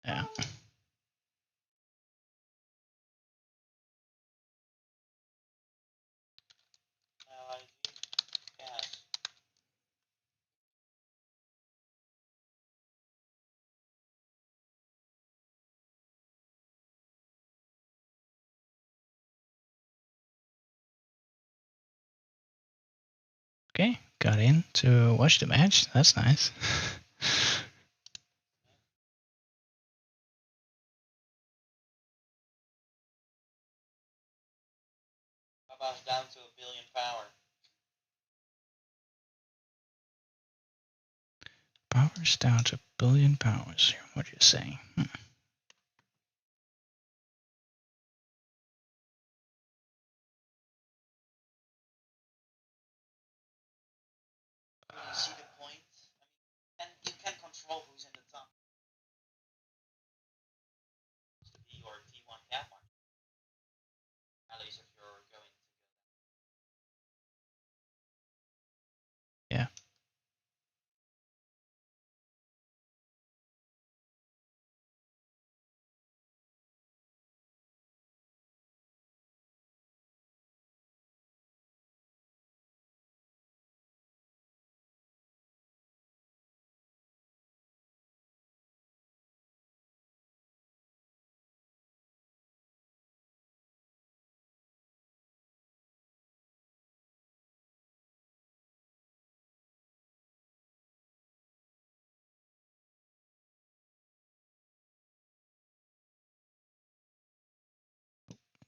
Yeah. Okay, got in to watch the match. That's nice. Baba's down to 1 billion power. Power's down to 1 billion powers. What are you saying? You see the point? I mean, and you can control who's in the top. To be your T1 cap mark. At least if you're going to go. Yeah.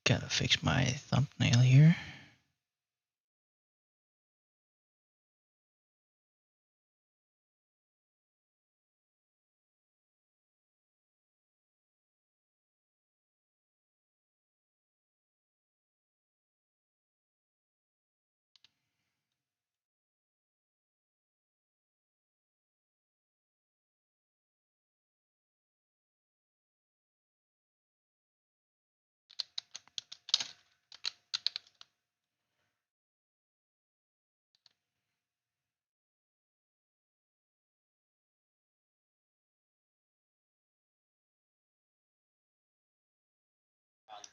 Gotta fix my thumbnail here.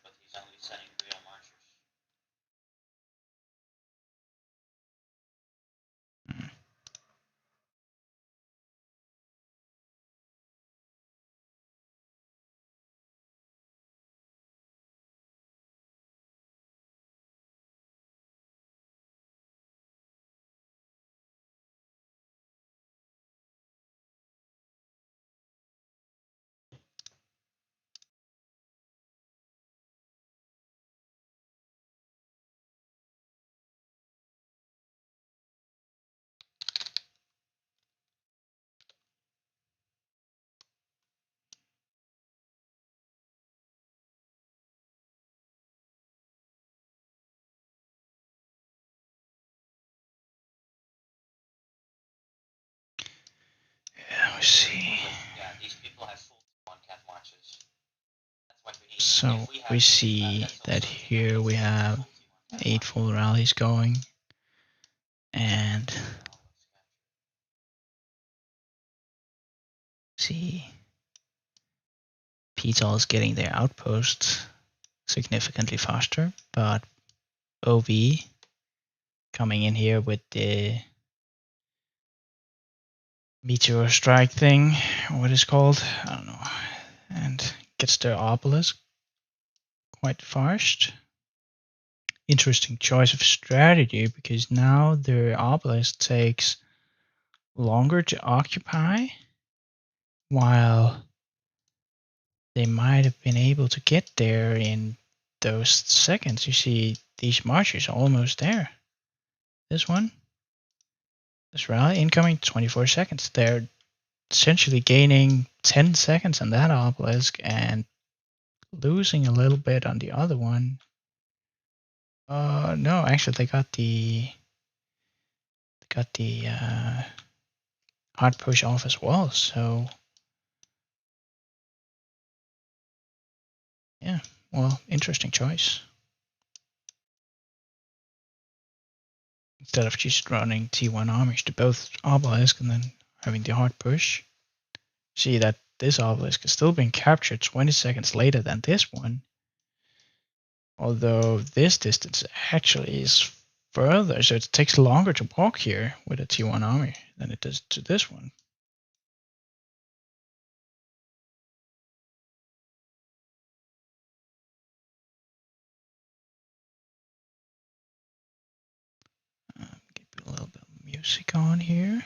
But he's only sending real marchers. Yeah, we see. Yeah, these people have full T1 cap marches. That's what we need. So we see that here we have 8 full rallies going, and see PTOL is getting their outposts significantly faster, but OV coming in here with the meteor strike thing, what is called, I don't know, and gets their obelisk quite fast. Interesting choice of strategy, because now their obelisk takes longer to occupy, while they might have been able to get there in those seconds. You see these marchers are almost there. This one, this rally incoming 24 seconds. They're essentially gaining 10 seconds on that obelisk and losing a little bit on the other one. No, actually they got the hard push off as well. So yeah, well, interesting choice. Instead of just running T1 armies to both obelisk and then having the hard push. See that this obelisk is still being captured 20 seconds later than this one. Although this distance actually is further, so it takes longer to walk here with a T1 army than it does to this one. Get a little bit of music on here.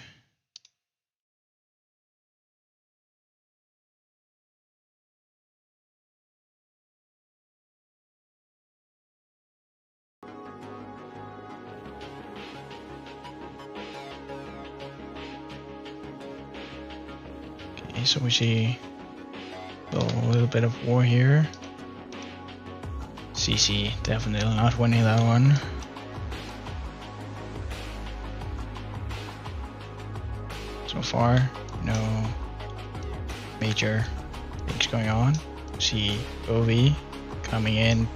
Okay, so we see a little bit of war here. CC definitely not winning that one. So far, no major things going on. See OV coming in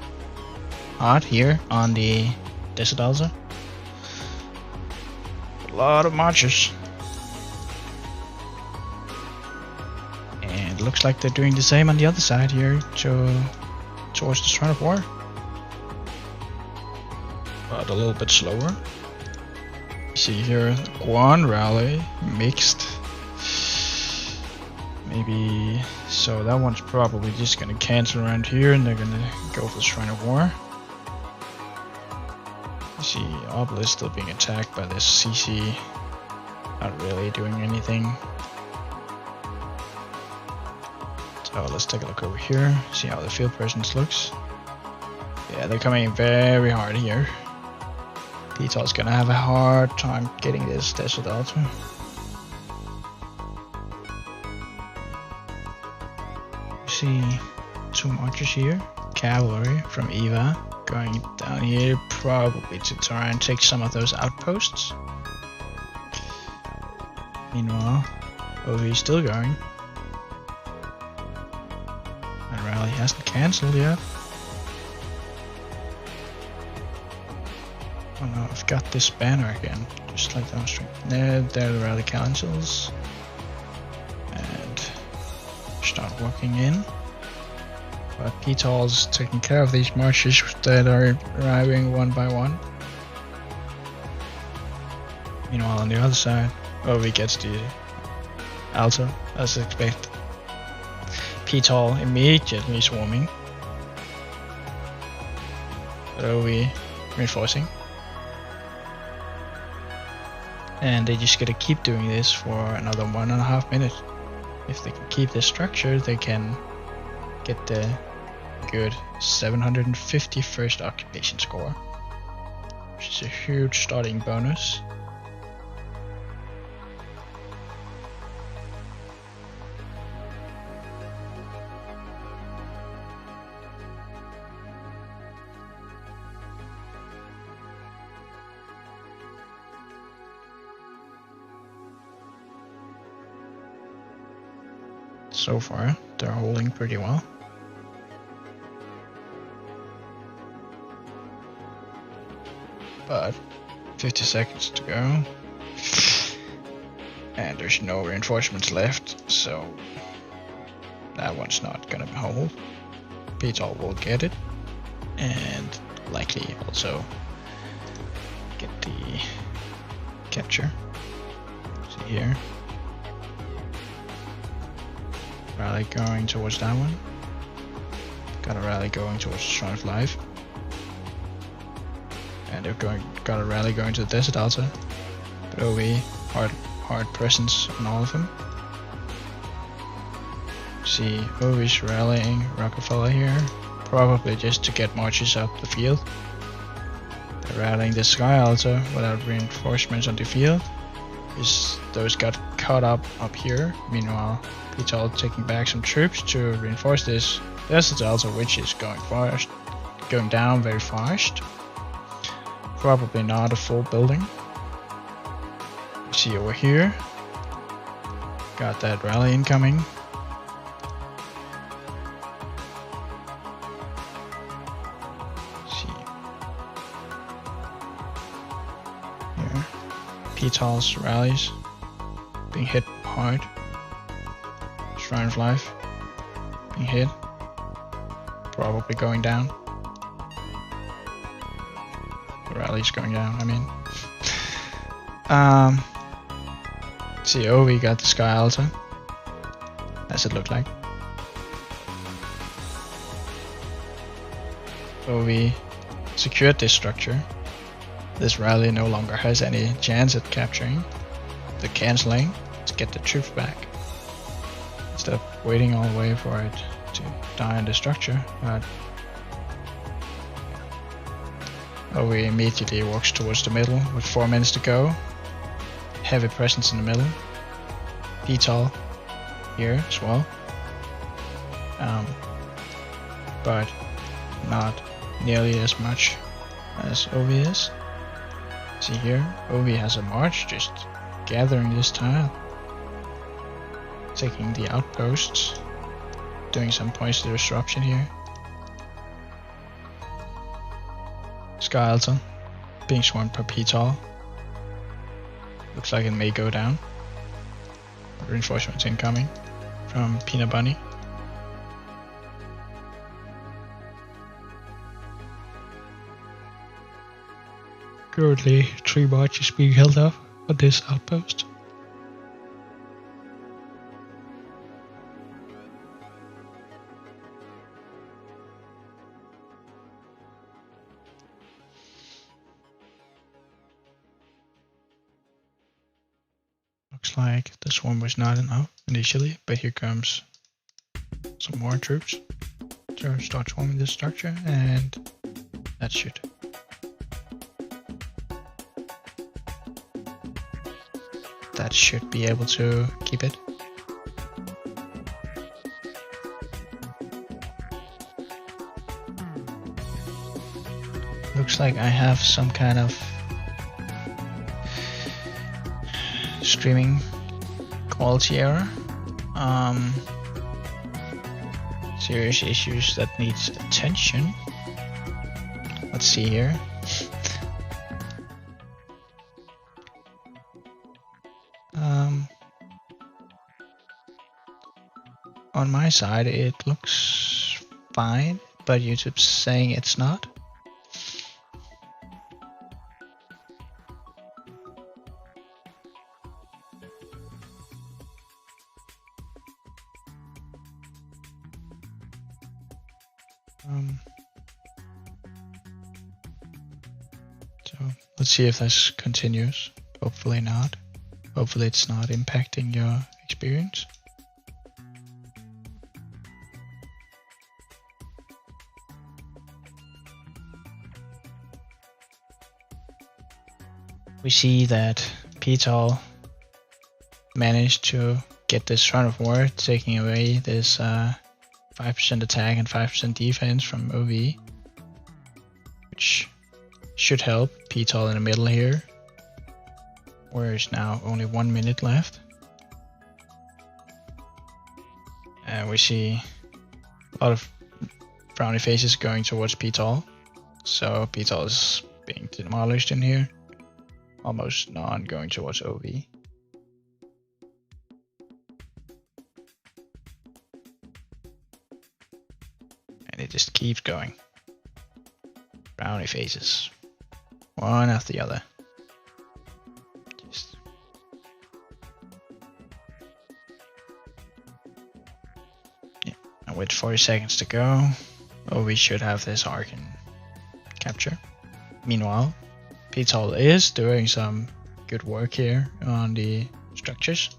hot here on the Desert Alza. A lot of marchers. And it looks like they're doing the same on the other side here towards the Shrine of War. But a little bit slower. See here, Guan rally mixed. Maybe so that one's probably just gonna cancel around here and they're gonna go for the Shrine of War. You see Obelisk still being attacked by this CC, not really doing anything. So let's take a look over here, see how the field presence looks. Yeah, they're coming in very hard here. PTOL's gonna have a hard time getting this Desert Altar. See two marchers here, cavalry from Eva going down here probably to try and take some of those outposts. Meanwhile, OV still going. And rally hasn't cancelled yet. Oh no, I've got this banner again, just like downstream. There the rally cancels. And start walking in. But PTOL's taking care of these marches that are arriving one by one. Meanwhile on the other side, OV gets the Alto as expected. PTOL immediately swarming. But OV reinforcing. And they just gotta keep doing this for another 1.5 minutes. If they can keep this structure, they can get the good 750 first occupation score, which is a huge starting bonus. So far, they're holding pretty well. But 50 seconds to go. And there's no reinforcements left, so that one's not gonna hold. PTOL will get it. And likely also get the capture. See here. Rally going towards that one. Got a rally going towards the Shrine of Life. And they're got a rally going to the Desert Altar. But OV, hard presence on all of them. See OV's rallying Rockefeller here. Probably just to get marches up the field. They're rallying the Sky Altar without reinforcements on the field. Those got caught up here. Meanwhile, PTOL taking back some troops to reinforce this Desert Altar, which is going down very fast. Probably not a full building. See over here, got that rally incoming. See here, PTOL's rallies being hit hard. Shrine of Life being hit. Probably going down. The rally's going down, I mean. See, we got the Sky Altar. As it looked like. So we secured this structure. This rally no longer has any chance at capturing the cancelling to get the troops back. Instead of waiting all the way for it to die in the structure, but we immediately walks towards the middle with 4 minutes to go. Heavy presence in the middle. PTOL here as well. But not nearly as much as OV is. See here, OV has a march just gathering this tile. Taking the outposts. Doing some points to disruption here. Sky Altar being swarmed per PTOL. Looks like it may go down. Reinforcements incoming from Peanut Bunny. Currently 3 marches being held up on this outpost. Looks like this one was not enough initially, but here comes some more troops to start swarming this structure, and that should be able to keep it. Looks like I have some kind of streaming quality error. Serious issues that needs attention. Let's see here. On my side it looks fine, but YouTube's saying it's not. So let's see if this continues. Hopefully not. Hopefully it's not impacting your experience. We see that PTOL managed to get this Shrine of War, taking away this 5% attack and 5% defense from OV, which should help PTOL in the middle here, where is now only 1 minute left. And we see a lot of frowny faces going towards PTOL, so PTOL is being demolished in here. Almost none going towards OV. And it just keeps going. Brownie faces. One after the other. Just yeah. And with 40 seconds to go, OV should have this arc in capture. Meanwhile, PTOL is doing some good work here on the structures,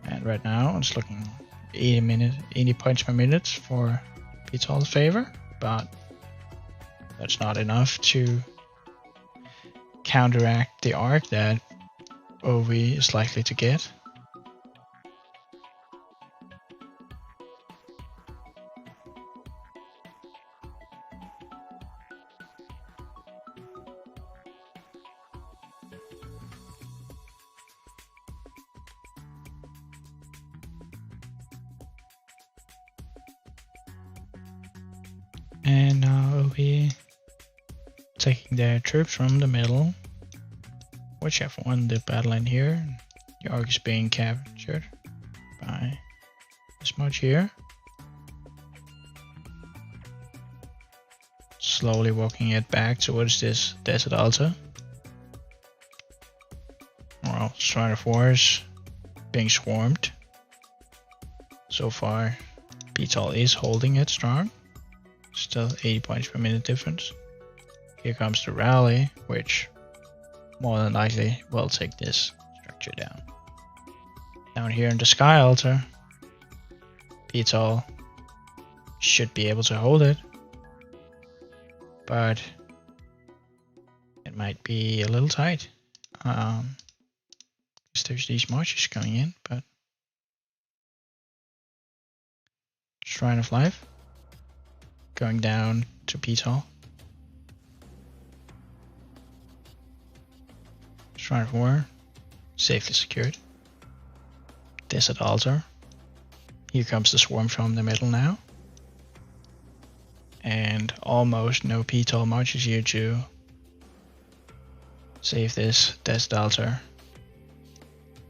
and right now it's looking 80 points per minute for PTOL's favor, but that's not enough to counteract the arc that OV is likely to get. And now OV taking their troops from the middle, which have won the battle in here. The arc is being captured by this much here. Slowly walking it back towards this desert altar. Well, Shrine of Wars being swarmed. So far, PTOL is holding it strong. Still 80 points per minute difference. Here comes the rally, which more than likely will take this structure down. Down here in the Sky Altar, PTOL should be able to hold it, but it might be a little tight. There's these marches coming in, but Shrine of Life going down to PTOL. Shrine of War safely secured. Desert Altar. Here comes the swarm from the middle now. And almost no PTOL marches here to save this Desert Altar.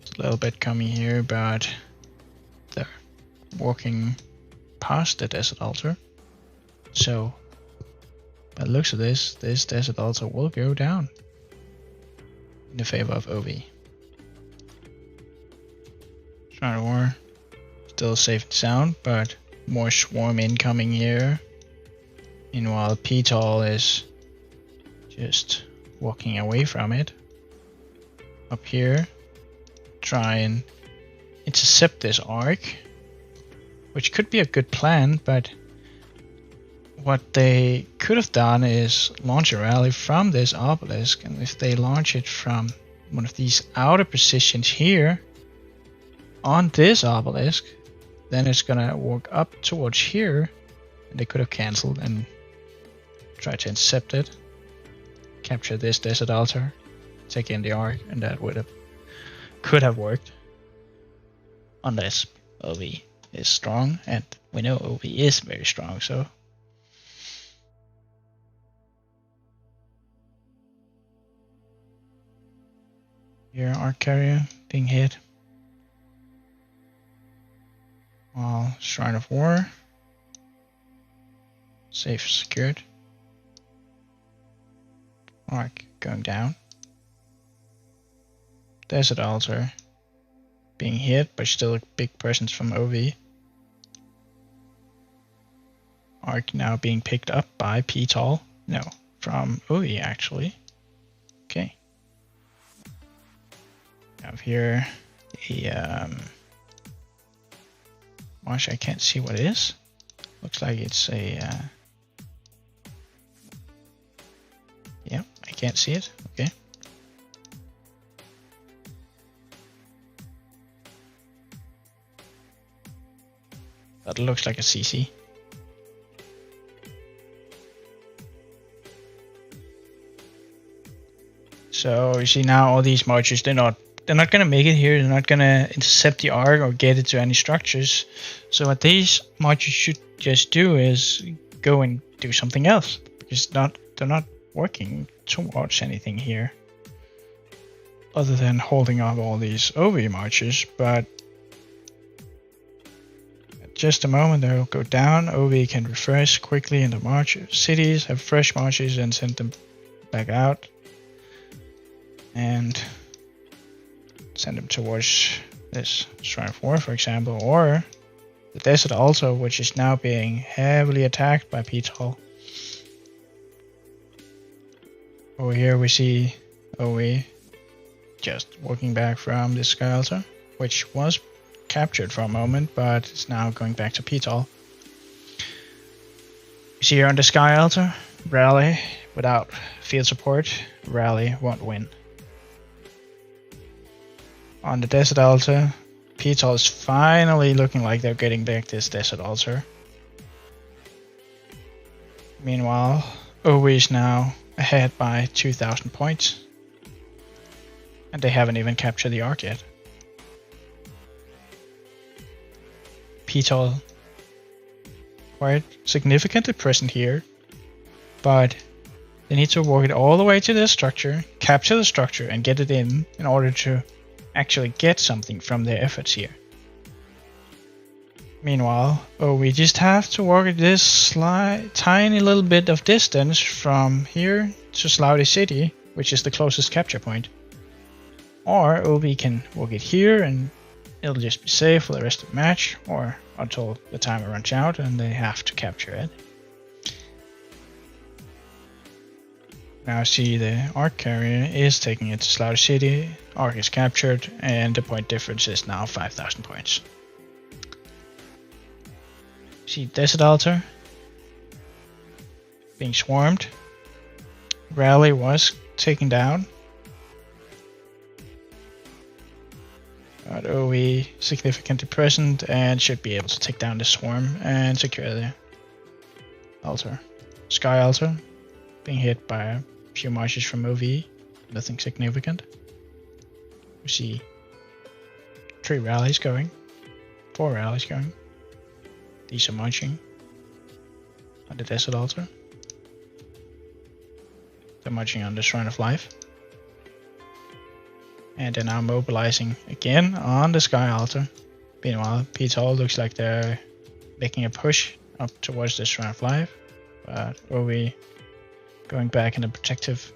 It's a little bit coming here, but they're walking past the Desert Altar. So, by the looks of this Desert Altar will go down in the favor of OV. Shrine of War still safe and sound, but more swarm incoming here. Meanwhile, PTOL is just walking away from it. Up here, try and intercept this arc, which could be a good plan, but what they could have done is launch a rally from this obelisk, and if they launch it from one of these outer positions here on this obelisk, then it's gonna walk up towards here, and they could have cancelled and tried to intercept it, capture this Desert Altar, take in the arc, and that could have worked, unless OV is strong, and we know OV is very strong. So here, arc carrier being hit, while Shrine of War safe secured. Arc going down. Desert Altar being hit, but still a big presence from OV. Arc now being picked up by PTOL. No, from OV actually. Okay. We have here a marsh. I can't see what it is. Looks like it's a yeah, I can't see it. Okay. That looks like a CC. So you see now all these marches, they're not gonna make it here. They're not gonna intercept the arc or get it to any structures. So what these marches should just do is go and do something else, because they're not working towards anything here other than holding up all these OV marches. But at just a moment they'll go down. OV can refresh quickly in the march cities, have fresh marches, and send them back out and send them towards this Shrine of War, for example, or the Desert Altar, which is now being heavily attacked by PTOL. Over here we see OE just walking back from this Sky Altar, which was captured for a moment, but it's now going back to PTOL. You see here on the Sky Altar, rally without field support, rally won't win. On the Desert Altar, PTOL is finally looking like they're getting back this Desert Altar. Meanwhile, OE is now ahead by 2,000 points, and they haven't even captured the arc yet. PTOL quite significantly present here, but they need to walk it all the way to this structure, capture the structure, and get it in order to actually get something from their efforts here. Meanwhile, we just have to walk this tiny little bit of distance from here to Slaughter City, which is the closest capture point. Or OV can walk it here and it'll just be safe for the rest of the match, or until the timer runs out and they have to capture it. Now see the Arc carrier is taking it to Slaughter City, Arc is captured, and the point difference is now 5,000 points. See Desert Altar being swarmed. Rally was taken down. But OE significantly present and should be able to take down the swarm and secure the altar. Sky Altar being hit by a few marches from OV, nothing significant. We see 3 rallies going, 4 rallies going. These are marching on the Desert Altar. They're marching on the Shrine of Life. And they're now mobilizing again on the Sky Altar. Meanwhile, PTOL looks like they're making a push up towards the Shrine of Life. But OV going back in a protective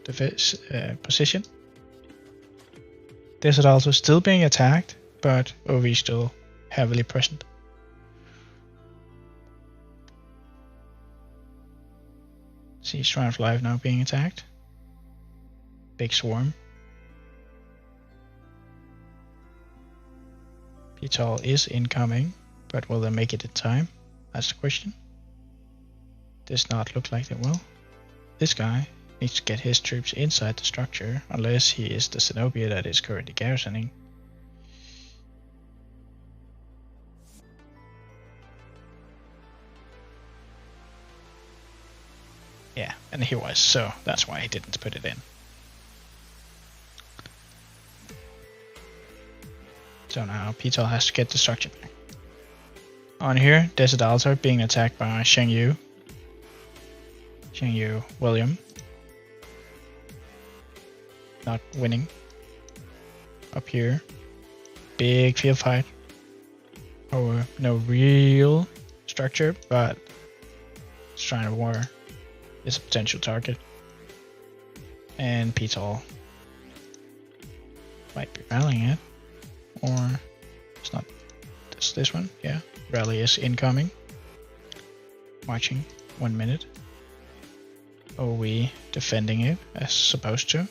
position. Desert Altar still being attacked, but OV still heavily present. See Shrine of Life now being attacked. Big swarm. PTOL is incoming, but will they make it in time? That's the question. Does not look like they will. This guy needs to get his troops inside the structure, unless he is the Zenobia that is currently garrisoning. Yeah, and he was, so that's why he didn't put it in. So now PTOL has to get the structure back. On here, Desert Altar being attacked by Sheng Yu William. Not winning. Up here, big field fight. Over no real structure, but Shrine of War is a potential target. And PTOL might be rallying it. Or it's not this one, yeah. Rally is incoming. Marching 1 minute. OE defending it as supposed to.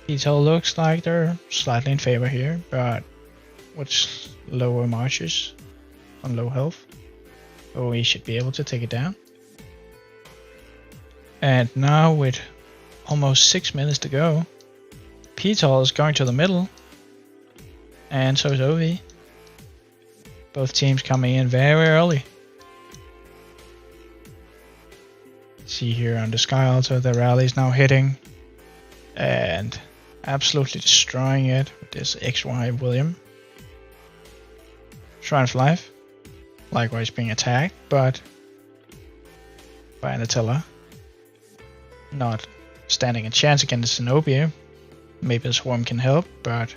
PTOL looks like they're slightly in favor here, but with lower marches on low health, OE should be able to take it down. And now with almost 6 minutes to go, PTOL is going to the middle. And so is OV. Both teams coming in very early. See here on the Sky Altar, the rally is now hitting and absolutely destroying it with this XY William. Shrine of Life, likewise being attacked, but by an Attila. Not standing a chance against Zenobia. Maybe the swarm can help, but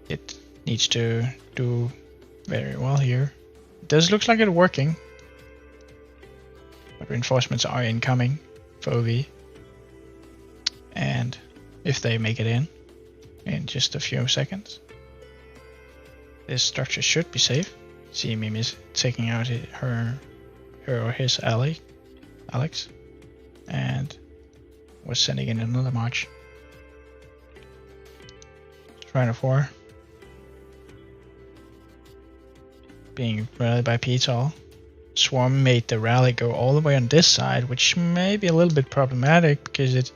it needs to do very well here. It does look like it's working. But reinforcements are incoming for OV. And if they make it in just a few seconds, this structure should be safe. See Mimi is taking out her or his ally, Alex, and was sending in another march. Shrine of War being rallied by PTOL. Swarm made the rally go all the way on this side, which may be a little bit problematic because it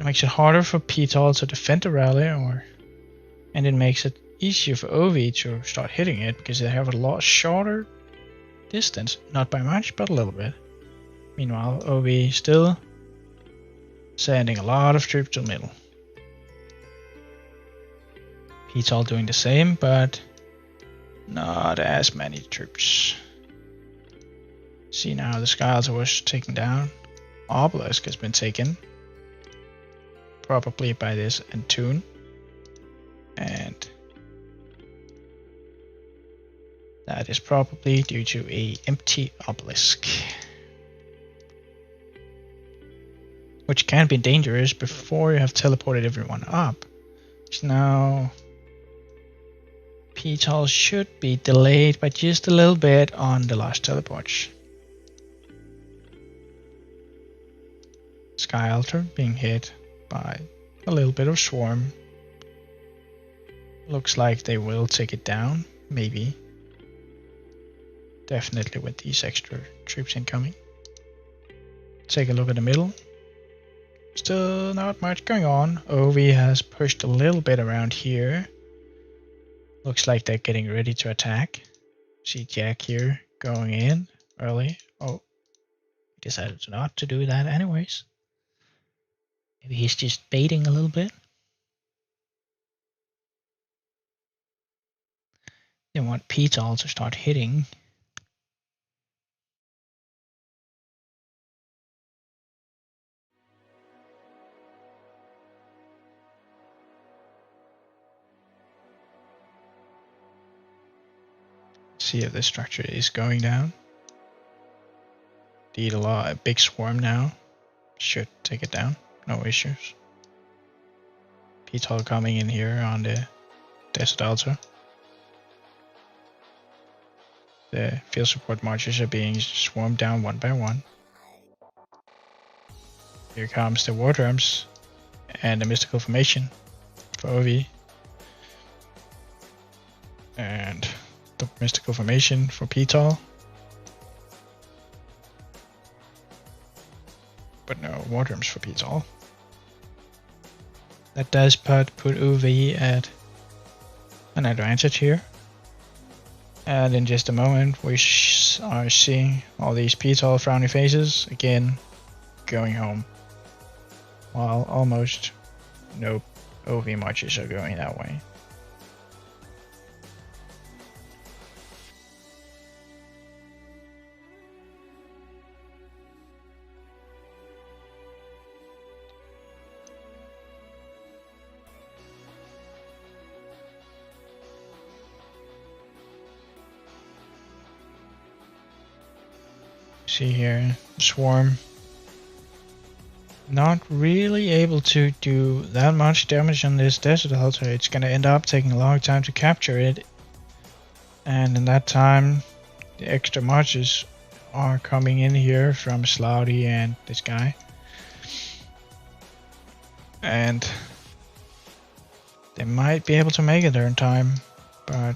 makes it harder for PTOL to defend the rally, and it makes it easier for OV to start hitting it because they have a lot shorter distance, not by much, but a little bit. Meanwhile, OV still sending a lot of troops to the middle. PTOL doing the same, but not as many troops. See now the Sky Altar was taken down. Obelisk has been taken. Probably by this Antune. And That is probably due to a empty obelisk, which can be dangerous before you have teleported everyone up. So now PTOL should be delayed by just a little bit on the last teleports. Sky Altar being hit by a little bit of swarm. Looks like they will take it down, maybe. Definitely with these extra troops incoming. Take a look at the middle. Still not much going on. OV has pushed a little bit around here. Looks like they're getting ready to attack. See Jack here going in early. Oh, he decided not to do that anyways. Maybe he's just baiting a little bit. They want PTOL to start hitting. See if the structure is going down. Indeed, a big swarm now. Should take it down. No issues. PTOL coming in here on the Desert Altar. The field support marchers are being swarmed down one by one. Here comes the war drums and the mystical formation for OV. And the mystical formation for PTOL. But no war drums for PTOL. That does put OV at an advantage here. And in just a moment we are seeing all these PTOL frowny faces again going home. While almost no OV marches are going that way. See here, swarm. Not really able to do that much damage on this Desert Altar. It's gonna end up taking a long time to capture it. And in that time, the extra marches are coming in here from Slouty and this guy. And they might be able to make it there in time, but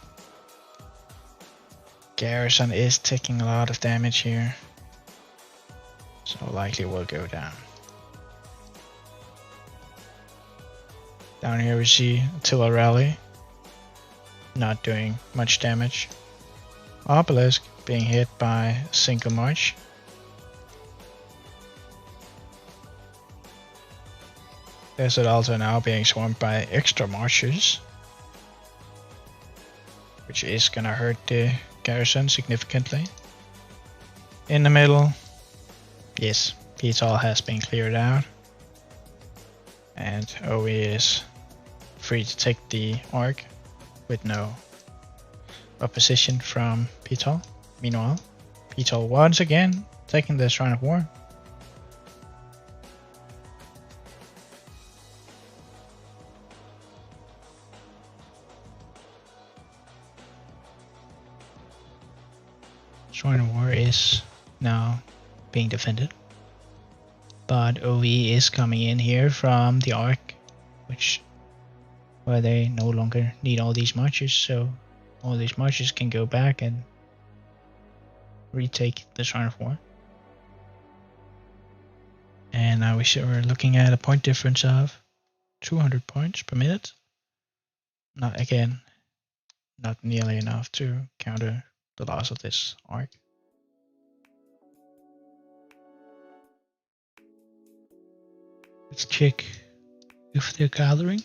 Garrison is taking a lot of damage here. So likely will go down. Down here we see Attila Rally not doing much damage. Obelisk being hit by a single march. Desert Altar now being swarmed by extra marchers, which is gonna hurt the garrison significantly. In the middle, yes, PTOL has been cleared out, and OE is free to take the arc with no opposition from PTOL. Meanwhile, PTOL once again taking the Shrine of War. Shrine of War is now being defended, but OV is coming in here from the arc, where they no longer need all these marches, so all these marches can go back and retake the Shrine of War. And now we're looking at a point difference of 200 points per minute. Not nearly enough to counter the loss of this arc. Let's check if they're gathering.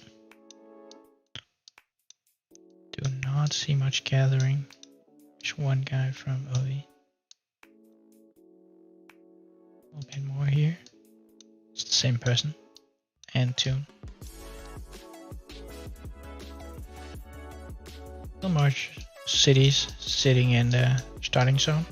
Do not see much gathering. There's one guy from OV. A bit more here. It's the same person. And Tune. The march cities sitting in the starting zone.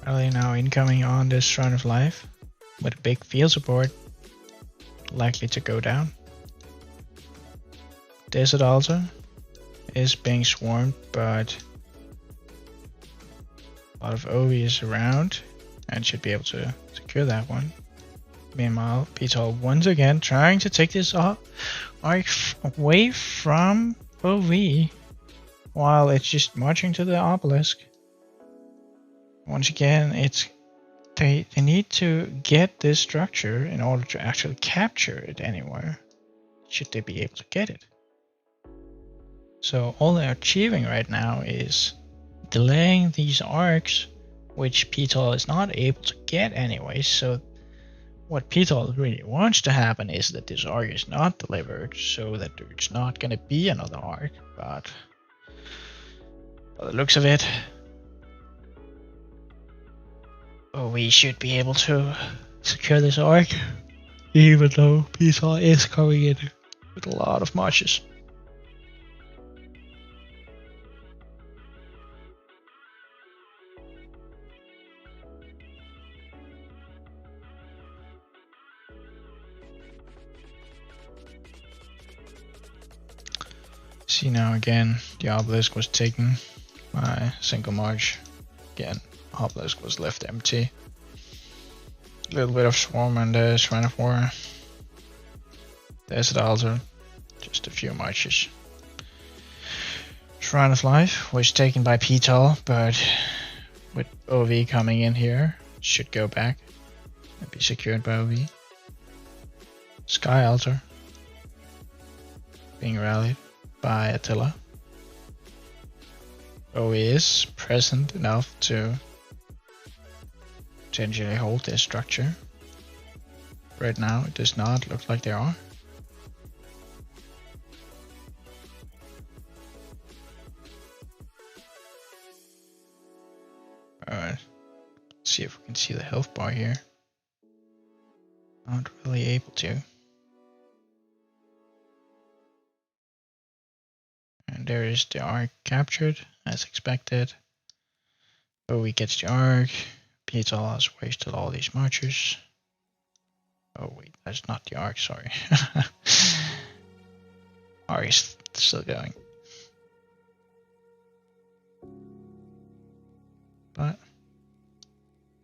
Rally now incoming on this Shrine of Life with a big field support, likely to go down. Desert Altar is being swarmed, but a lot of OV is around and should be able to secure that one. Meanwhile, PTOL once again trying to take this arc away from OV while it's just marching to the obelisk. Once again, they need to get this structure in order to actually capture it anywhere, should they be able to get it. So all they're achieving right now is delaying these arcs, which PTOL is not able to get anyway. So what PTOL really wants to happen is that this arc is not delivered, so that there's not going to be another arc. But by the looks of it, we should be able to secure this arc, even though PTOL is coming in with a lot of marches. See now again, the obelisk was taken by single march. Again, obelisk was left empty. A little bit of swarm and the Shrine of War. Desert Altar, just a few marches. Shrine of Life was taken by PTOL, but with OV coming in here, should go back and be secured by OV. Sky Altar being rallied by Attila. OV is present enough to potentially hold this structure. Right now it does not look like they are. Alright, let's see if we can see the health bar here. Not really able to. And there is the arc captured as expected. OV gets the arc. PTOL has wasted all these marchers. Oh wait, that's not the arc, sorry. Arc is still going. But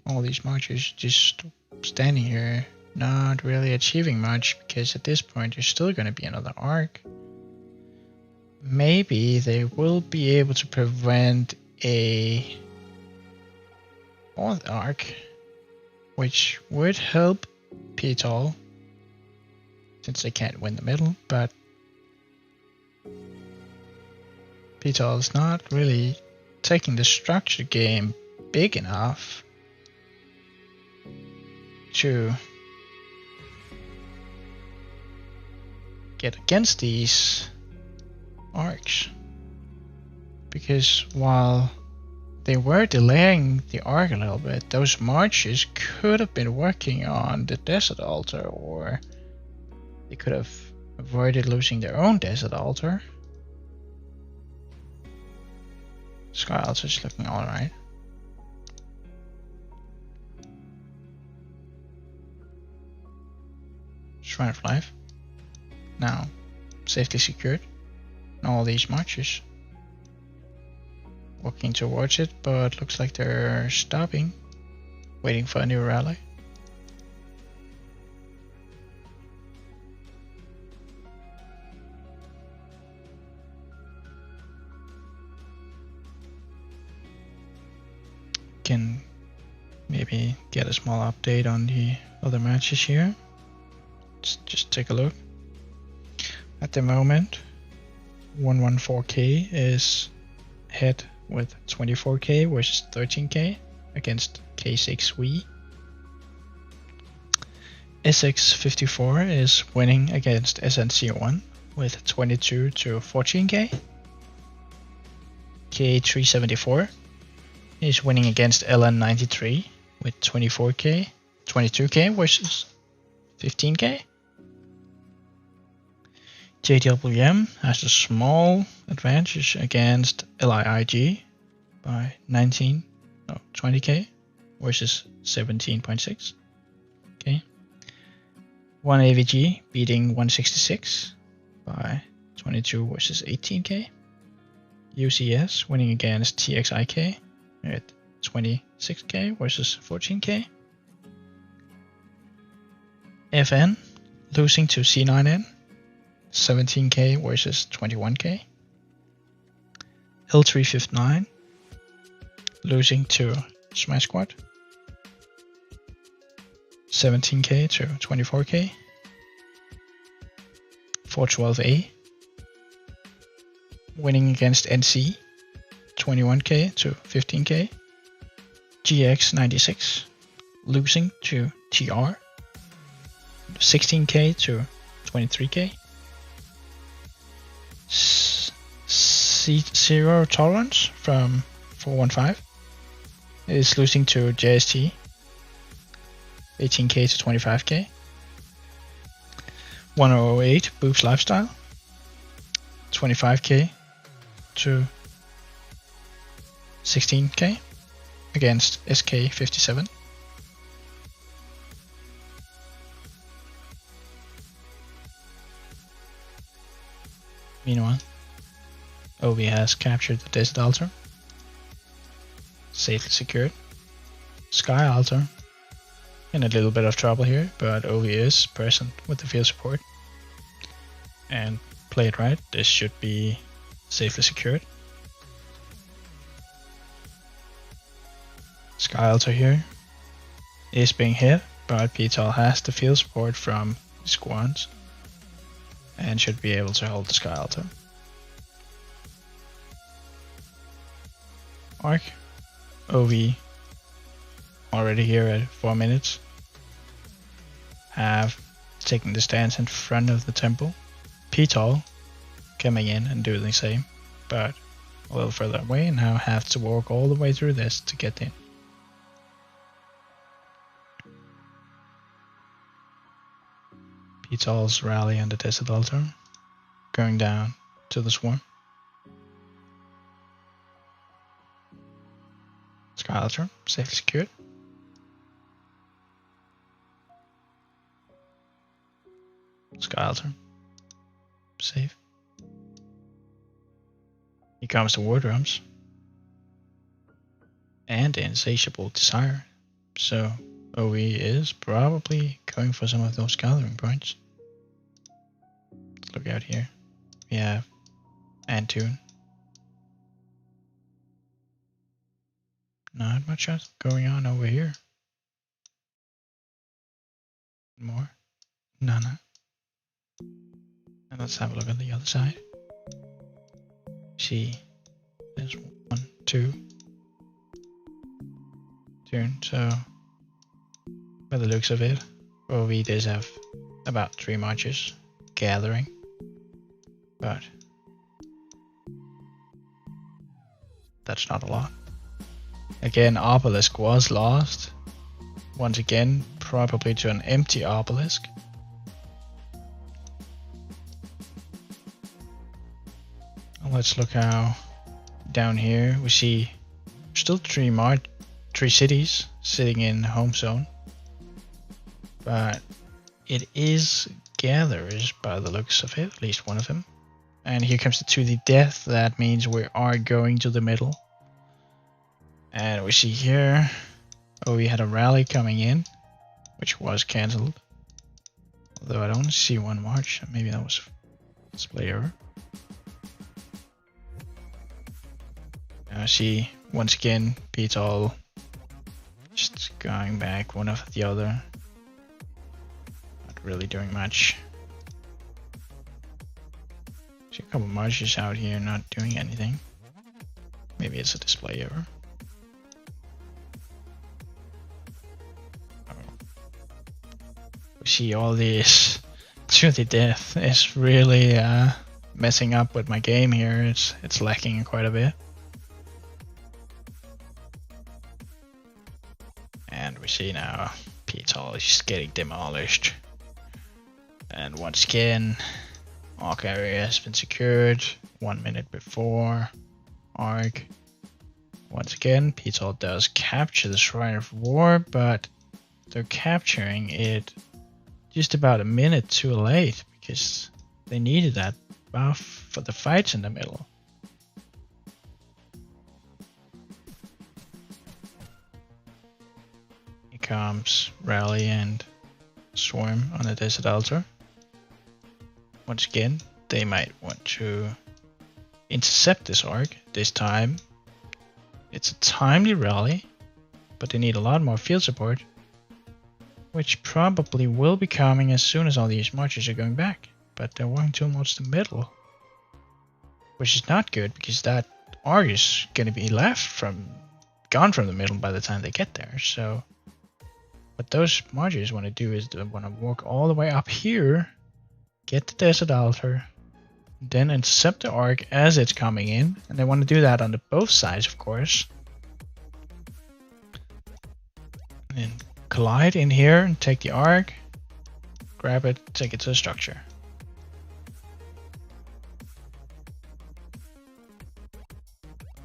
all these marchers just standing here, not really achieving much, because at this point there's still going to be another arc. Maybe they will be able to prevent a fourth arc, which would help PTOL since they can't win the middle, but PTOL is not really taking the structure game big enough to get against these arcs, because while they were delaying the arc a little bit, those marches could have been working on the desert altar, or they could have avoided losing their own desert altar. Sky altar is looking alright. Shrine of Life now safely secured. All these marches walking towards it, but looks like they're stopping, waiting for a new rally. Can maybe get a small update on the other matches here. Let's just take a look. At the moment, 114K is ahead with 24K versus 13K against K6V. SX54 is winning against SNC1 with 22 to 14K. K374 is winning against LN93 with 24k, 22k versus 15k. JWM has a small advantage against LIIG by 20k versus 17.6. Okay. 1 AVG beating 166 by 22 versus 18k. UCS winning against TXIK at 26k versus 14k. FN losing to C9N 17k versus 21k. L359 losing to Smash Squad 17k to 24k. 412A winning against NC 21k to 15k. GX96 losing to TR 16k to 23k. Zero Tolerance from 415 is losing to JST 18k to 25k. 1008 Boobs Lifestyle 25k to 16k against SK57. Meanwhile, OV has captured the Desert Altar, safely secured. Sky Altar in a little bit of trouble here, but OV is present with the field support. And played right, this should be safely secured. Sky Altar here is being hit, but PTOL has the field support from squads and should be able to hold the Sky Altar. Arc, OV already here at 4 minutes, have taken the stance in front of the temple. PTOL coming in and doing the same, but a little further away, and now have to walk all the way through this to get in. PTOL's rally on the Desert Altar, going down to the swarm. Sky Altar, safely secured. Sky Altar, safe. Here comes the War Drums. And the Insatiable Desire. So OE is probably going for some of those gathering points. Let's look out here. We have Antune. Not much else going on over here. More? Nana. And let's have a look at the other side. See, there's 1, 2. Turn, so by the looks of it, OV does have about 3 marches gathering, but that's not a lot. Again, Obelisk was lost. Once again, probably to an empty Obelisk. Let's look how down here we see still 3 cities sitting in home zone, but it is gatherers by the looks of it, at least one of them. And here comes the to the death. That means we are going to the middle. And we see here, oh, we had a rally coming in, which was cancelled. Although I don't see one march, maybe that was display error. I see once again PTOL just going back one after the other, not really doing much. See a couple marches out here not doing anything. Maybe it's a display error. We see all this to the death is really messing up with my game here. It's lacking quite a bit. see now, PTOL is getting demolished. And once again, Arc area has been secured 1 minute before Arc. Once again, PTOL does capture the Shrine of War, but they're capturing it just about a minute too late because they needed that buff for the fights in the middle. Here comes Rally and Swarm on the Desert Altar. Once again, they might want to intercept this arc. This time, it's a timely rally, but they need a lot more field support, which probably will be coming as soon as all these marchers are going back. But they're walking towards the middle, which is not good because that arc is going to be gone from the middle by the time they get there. So what those marchers want to do is they want to walk all the way up here, get the Desert Altar, then intercept the arc as it's coming in, and they want to do that on both sides, of course. And collide in here and take the arc, grab it, take it to the structure.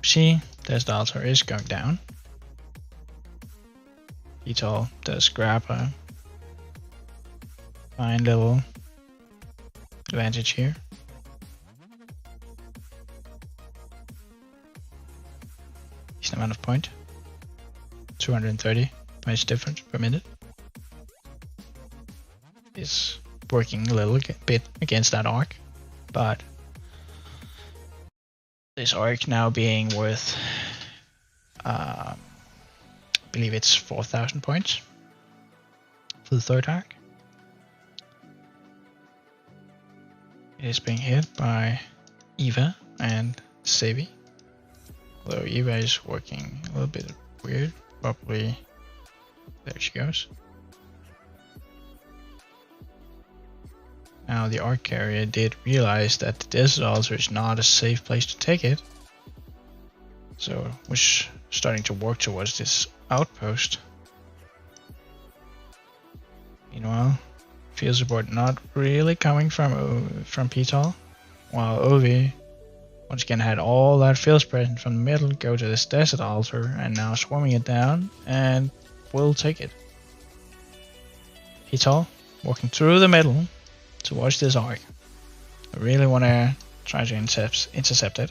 See, Desert Altar is going down. PTOL does grab a fine little advantage here. Decent amount of point. 230 points difference per minute. Is working a little bit against that arc, but this arc now being worth, I believe it's 4,000 points for the third arc. It is being hit by Eva and Sevi. Although Eva is working a little bit weird, probably. There she goes. Now the arc carrier did realize that the Desert Altar is not a safe place to take it, so was starting to work towards this outpost. Meanwhile, field support not really coming from PTOL, while Ovi once again had all that field present from the middle go to this Desert Altar and now swarming it down and will take it. PTOL walking through the middle towards this arc. I really want to try to intercept it.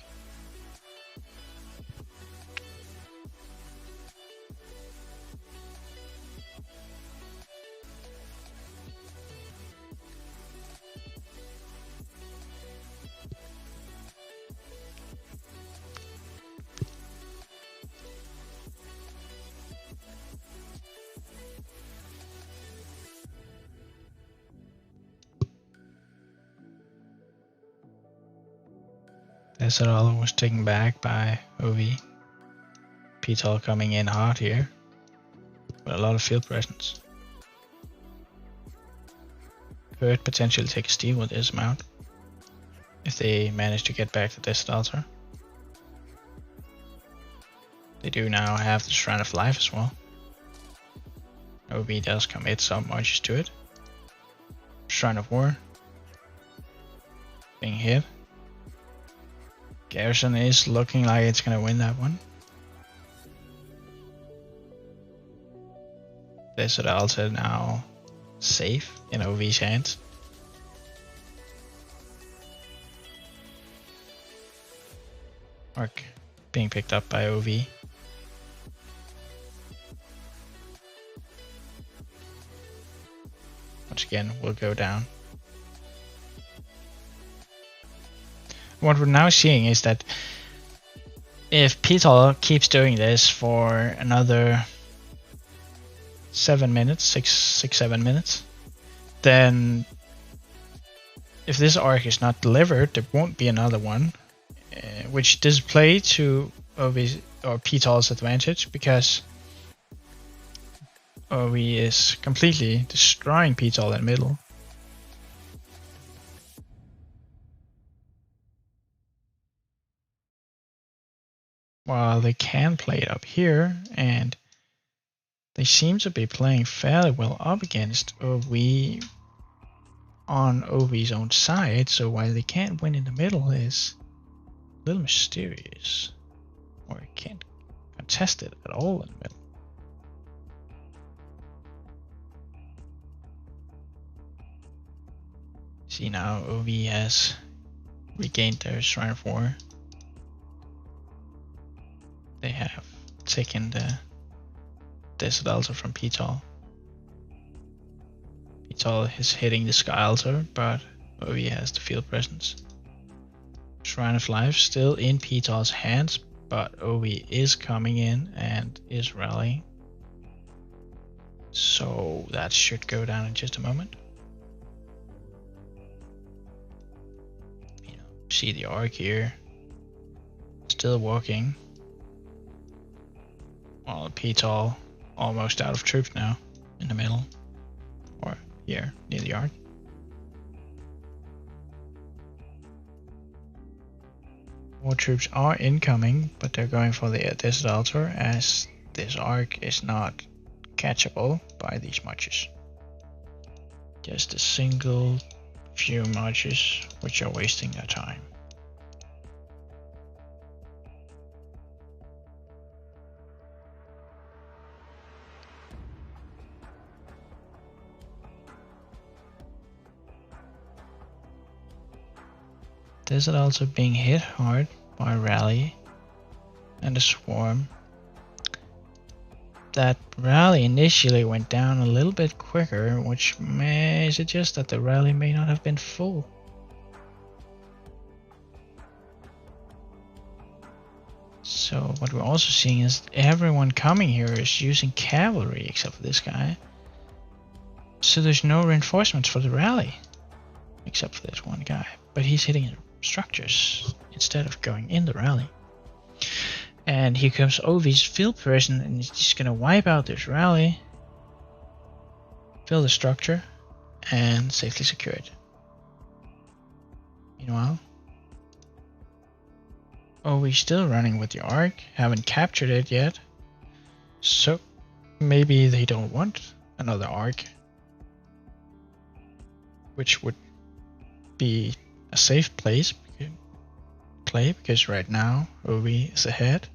Desert Altar was taken back by OV. PTOL coming in hard here with a lot of field presence. Could potentially take a steal with this amount if they manage to get back to Desert Altar. They do now have the Shrine of Life as well. OV does commit some marches to it. Shrine of War being hit. Garrison is looking like it's gonna win that one. Desert Altar now safe in OV's hands. Arc being picked up by OV. Once again, will go down. What we're now seeing is that if PTOL keeps doing this for another 7 minutes, 7 minutes, then if this arc is not delivered, there won't be another one, which does play to OV or PTOL's advantage because OV is completely destroying PTOL in the middle. While they can play it up here, and They seem to be playing fairly well up against OV on OV's own side, so why they can't win in the middle is a little mysterious. Or can't contest it at all in the middle. See now, OV has regained their Shrine of 4. They have taken the Desert Altar from PTOL. PTOL is hitting the Sky Altar, but OV has the field presence. Shrine of Life still in PTOL's hands, but OV is coming in and is rallying. So that should go down in just a moment. See the arc here, still walking. Well, PTOL almost out of troops now in the middle, or here near the arc. More troops are incoming, but they're going for the Desert Altar as this arc is not catchable by these marches. Just a single few marches which are wasting their time. Desert also being hit hard by Rally and a Swarm. That Rally initially went down a little bit quicker, which may suggest that the rally may not have been full. So what we're also seeing is everyone coming here is using cavalry except for this guy. So there's no reinforcements for the rally except for this one guy, but he's hitting structures instead of going in the rally. And here comes OV's field person, and he's just gonna wipe out this rally, fill the structure, and safely secure it. Meanwhile, OV's still running with the arc, haven't captured it yet, so maybe they don't want another arc, which would be a safe play because right now OV is ahead.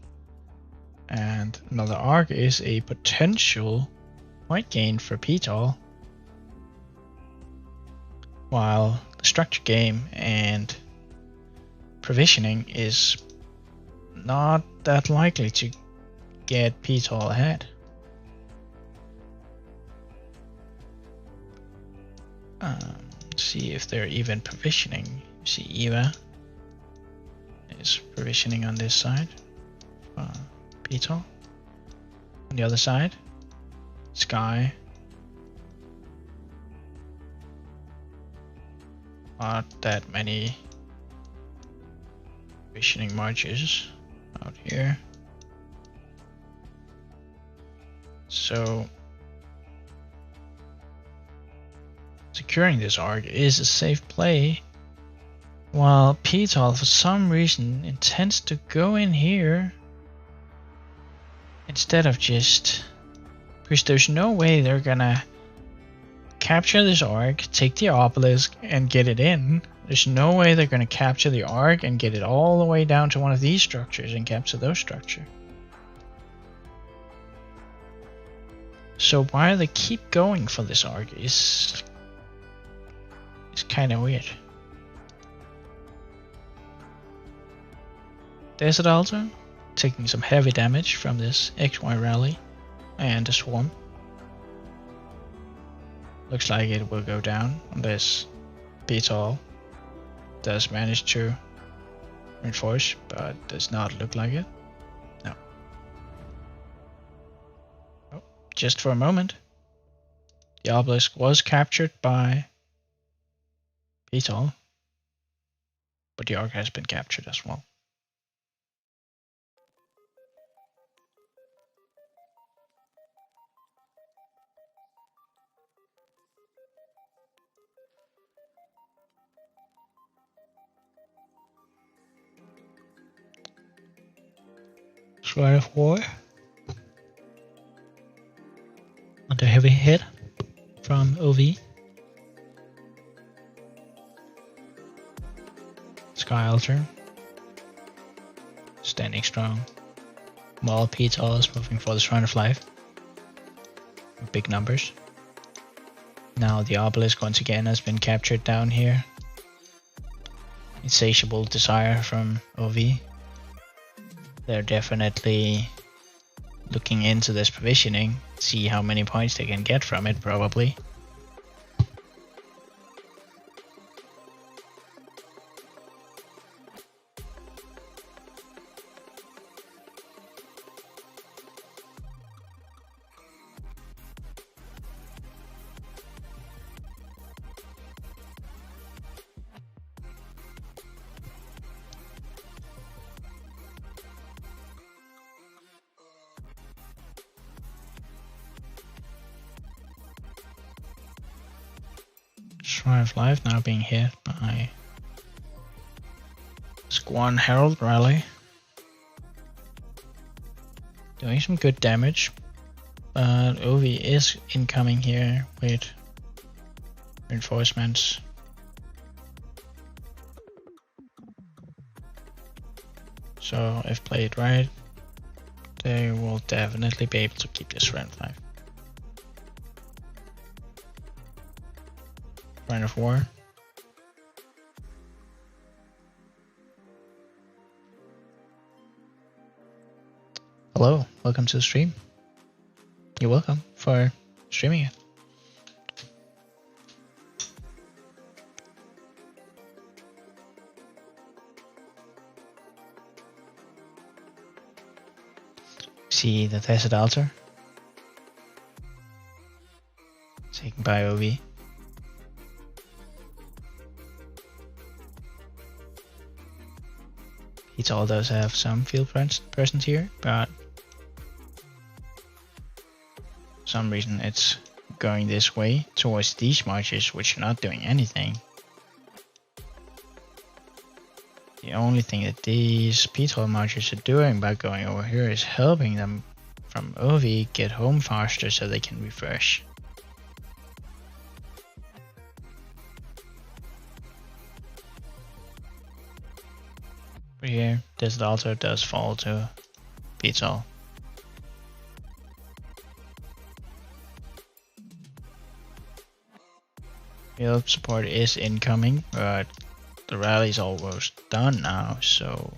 And another arc is a potential point gain for PTOL, while the structure game and provisioning is not that likely to get PTOL ahead. See if they're even provisioning. See Eva is provisioning on this side. PTOL. On the other side, Sky. Not that many provisioning marches out here. So securing this arc is a safe play, while PTOL for some reason intends to go in here instead of just, because there's no way they're gonna capture this arc, take the obelisk and get it in. There's no way they're gonna capture the arc and get it all the way down to one of these structures and capture those structures. So why they keep going for this arc is kind of weird. Desert Altar taking some heavy damage from this XY rally and the Swarm. Looks like it will go down unless PTOL does manage to reinforce, but does not look like it. No. Oh, just for a moment. The obelisk was captured by PTOL, but the arc has been captured as well. Shrine of War. definitely hit from OV. Sky Altar. Standing strong. While PTOL is moving for the Shrine of Life. Big numbers. Now the obelisk once again has been captured down here. Insatiable desire from OV. They're definitely looking into this provisioning, see how many points they can get from it probably. Shrine of Life now being hit by Squan Herald Rally. Doing some good damage, but OV is incoming here with reinforcements. So if played right, they will definitely be able to keep this Shrine of Life. Shrine of War. Hello, welcome to the stream. You're welcome for streaming it. See the Desert Altar. Taken by OV. PTOL does have some field presence here, but for some reason it's going this way towards these marches, which are not doing anything. The only thing that these PTOL marches are doing by going over here is helping them from OV get home faster so they can refresh. But here, this altar does fall to PTOL. Field support is incoming, but the rally is almost done now, so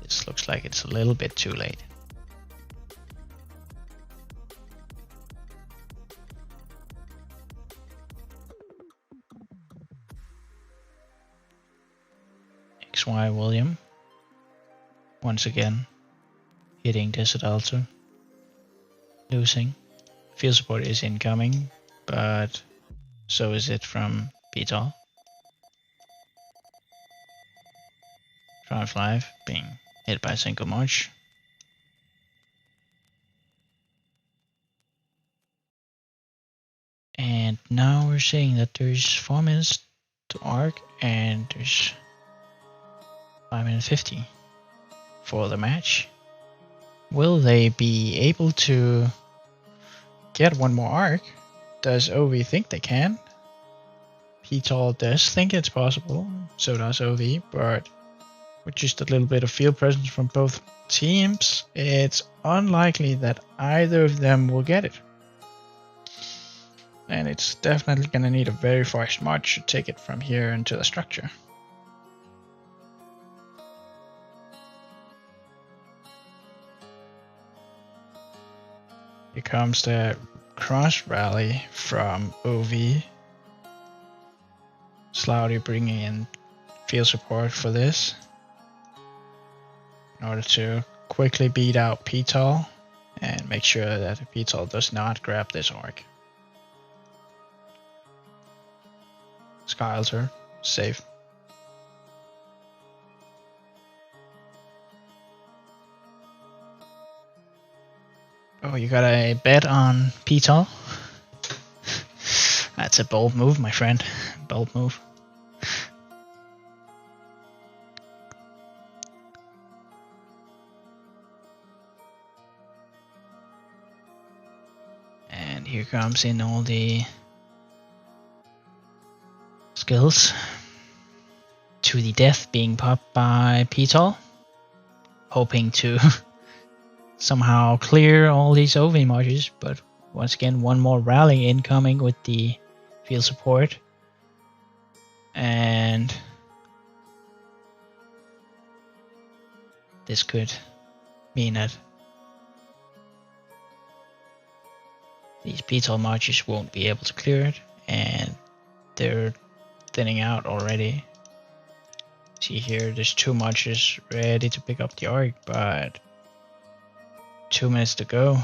this looks like it's a little bit too late. XY William once again hitting Desert Altar, losing. Field support is incoming, but so is it from PTOL. Shrine of Life being hit by a single march. And now we're seeing that there's 4 minutes to arc and there's 5 minutes 50 for the match. Will they be able to get one more arc? Does OV think they can? PTOL does think it's possible, so does OV, but with just a little bit of field presence from both teams, it's unlikely that either of them will get it. And it's definitely gonna need a very fast march to take it from here into the structure. Here comes the cross rally from OV. Sloudy bringing in field support for this in order to quickly beat out PTOL and make sure that PTOL does not grab this arc. Sky Altar, safe. Oh, you got a bet on PTOL? That's a bold move, my friend. Bold move. here comes in all the skills. To the death being popped by PTOL, hoping to somehow clear all these OV marches, but once again one more rally incoming with the field support, and this could mean that these PTOL marches won't be able to clear it, and they're thinning out already. See here, there's 2 marches ready to pick up the arc, but 2 minutes to go.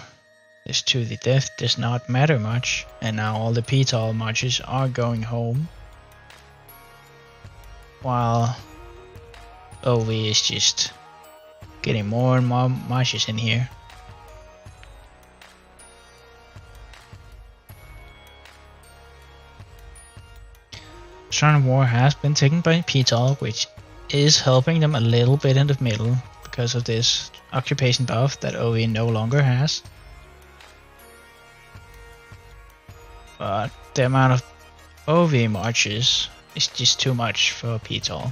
This to the death does not matter much, and now all the PTOL marches are going home, while OV is just getting more and more marches in here. Shrine of War has been taken by PTOL, which is helping them a little bit in the middle because of this occupation buff that OV no longer has. But the amount of OV marches is just too much for PTOL.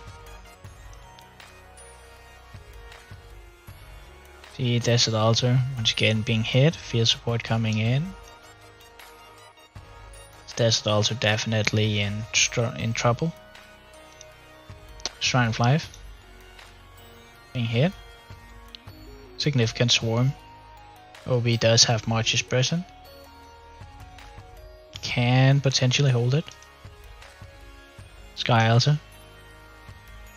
The Desert Altar once again being hit, field support coming in. Desert Altar definitely in trouble. Shrine of Life being hit. Significant swarm. OB does have marches present. Can potentially hold it. Sky Altar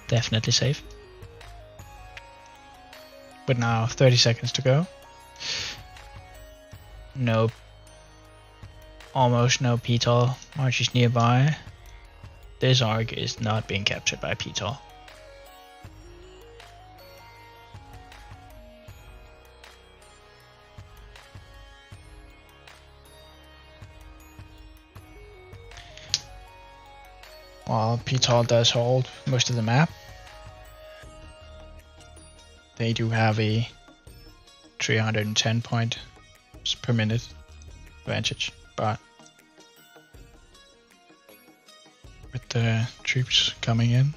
definitely safe. But now 30 seconds to go. Nope. Almost no PTOL marches nearby. This arc is not being captured by PTOL. While PTOL does hold most of the map, they do have a 310 points per minute advantage, but with the troops coming in,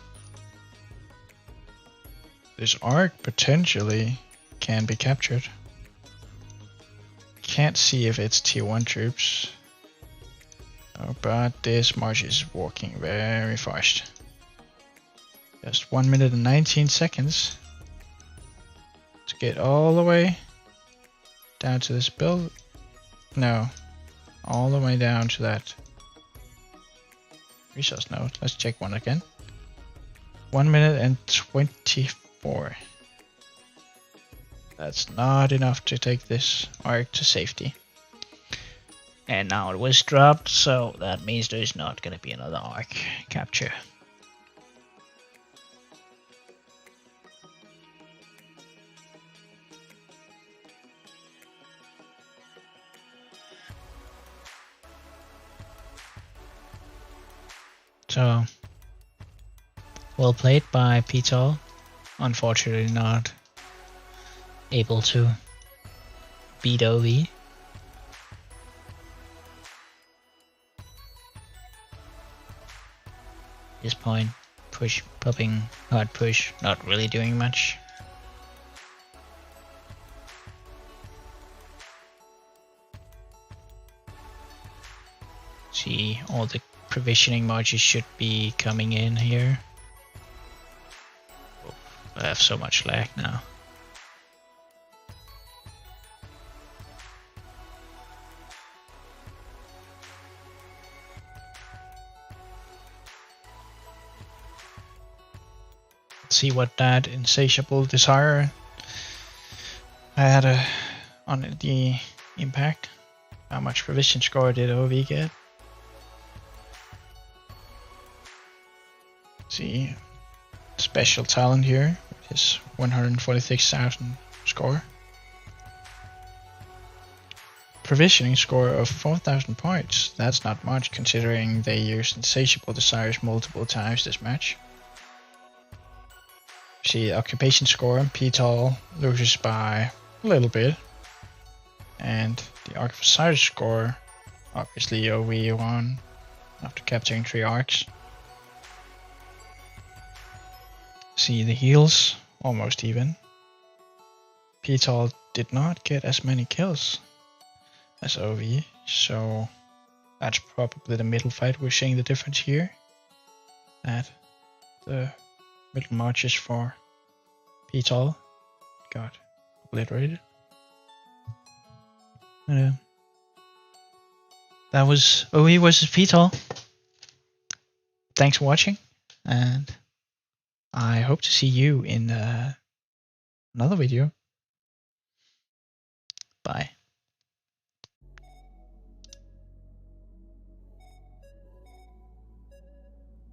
this arc potentially can be captured. Can't see if it's tier 1 troops. Oh, but this march is walking very fast. Just 1 minute and 19 seconds to get all the way down to this build. No, all the way down to that resource node. Let's check one again. 1 minute and 24. That's not enough to take this arc to safety. And now it was dropped, so that means there's not going to be another arc capture. So, well played by PTOL. Unfortunately not able to beat OV. This point, push, popping, hard push, not really doing much. See, all the provisioning marches should be coming in here. Oh, I have so much lag now. See what that insatiable desire had on the impact. How much provision score did OV get? See, special talent here with his 146,000 score. Provisioning score of 4,000 points. That's not much considering they used insatiable desires multiple times this match. See, occupation score, PTOL loses by a little bit, and the Arc of Osiris score Obviously OV won after capturing 3 arcs. See the heals, almost even. PTOL did not get as many kills as OV, so that's probably the middle fight. We're seeing the difference here. That the middle marches for PTOL got obliterated. That was OE versus PTOL. Thanks for watching, and I hope to see you in another video. Bye.